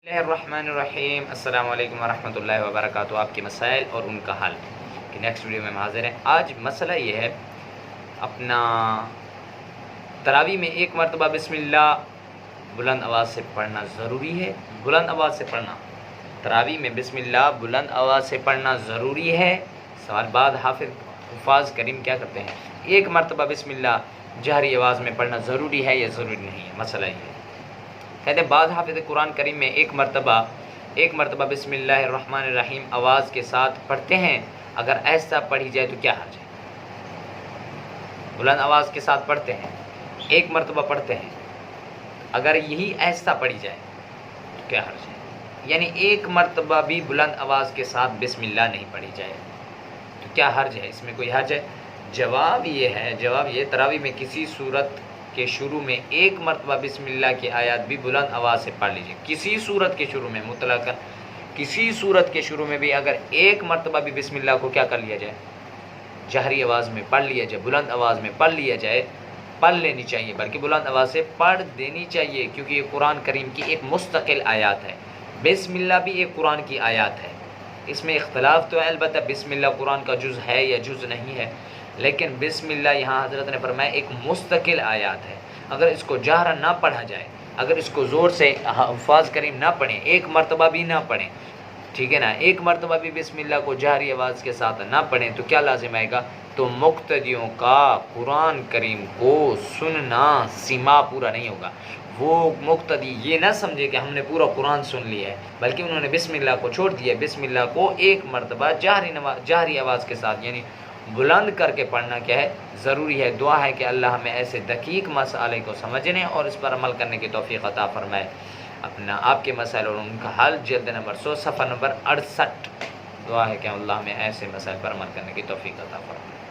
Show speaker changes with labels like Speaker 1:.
Speaker 1: الرحمن السلام علیکم ورحمۃ اللہ وبرکاتہ۔ آپ کے مسائل اور ان کا حل کہ نیکسٹ ویڈیو میں ہم حاضر ہیں۔ آج مسئلہ یہ ہے، اپنا تراویح میں ایک مرتبہ بسم اللہ بلند آواز سے پڑھنا ضروری ہے؟ بلند آواز سے پڑھنا، تراویح میں بسم اللہ بلند آواز سے پڑھنا ضروری ہے؟ سوال بعد حفاظ کریم کیا کرتے ہیں، ایک مرتبہ بسم اللہ جہری آواز میں پڑھنا ضروری ہے یا ضروری نہیں ہے؟ مسئلہ یہ ہے، کہتے ہیں بعض حافظ قرآن کریم میں ایک مرتبہ بسم اللہ الرحمن الرحیم آواز کے ساتھ پڑھتے ہیں، اگر ایسا پڑھی جائے تو کیا حرج ہے؟ بلند آواز کے ساتھ پڑھتے ہیں، ایک مرتبہ پڑھتے ہیں، اگر یہی ایسا پڑھی جائے تو کیا حرج ہے؟ یعنی ایک مرتبہ بھی بلند آواز کے ساتھ بسم اللہ نہیں پڑھی جائے تو کیا حرج ہے؟ اس میں کوئی حرج ہے؟ جواب یہ تراویح میں کسی صورت کے شروع میں ایک مرتبہ بسم اللہ کی آیات بھی بلند آواز سے پڑھ لیجیے۔ کسی صورت کے شروع میں مطلقاً کسی صورت کے شروع میں بھی اگر ایک مرتبہ بھی بسم اللہ کو کیا کر لیا جائے، جہری آواز میں پڑھ لیا جائے، بلند آواز میں پڑھ لیا جائے، پڑھ لینی چاہیے، بلکہ بلند آواز سے پڑھ دینی چاہیے، کیونکہ یہ قرآن کریم کی ایک مستقل آیات ہے۔ بسم اللہ بھی ایک قرآن کی آیات ہے، اس میں اختلاف تو ہے، البتہ بسم اللہ قرآن کا جز ہے یا جز نہیں ہے، لیکن بسم اللہ یہاں حضرت نے فرمایا ایک مستقل آیات ہے۔ اگر اس کو جہرا نہ پڑھا جائے، اگر اس کو زور سے حفاظ کریم نہ پڑھیں، ایک مرتبہ بھی نہ پڑھیں، ٹھیک ہے نا، ایک مرتبہ بھی بسم اللہ کو جہری آواز کے ساتھ نہ پڑھیں تو کیا لازم آئے گا؟ تو مقتدیوں کا قرآن کریم کو سننا سما پورا نہیں ہوگا۔ وہ مقتدی یہ نہ سمجھے کہ ہم نے پورا قرآن سن لیا ہے، بلکہ انہوں نے بسم اللہ کو چھوڑ دیا۔ بسم اللہ کو ایک مرتبہ جہری آواز کے ساتھ یعنی بلند کر کے پڑھنا کیا ہے؟ ضروری ہے۔ دعا ہے کہ اللہ ہمیں ایسے دقیق مسئلے کو سمجھنے اور اس پر عمل کرنے کی توفیق عطا فرمائے۔ آپ کے مسائل اور ان کا حل جلد نمبر 100 صفحہ نمبر 68۔ دعا ہے کہ اللہ ہمیں ایسے مسائل پر عمل کرنے کی توفیق عطا فرمائے۔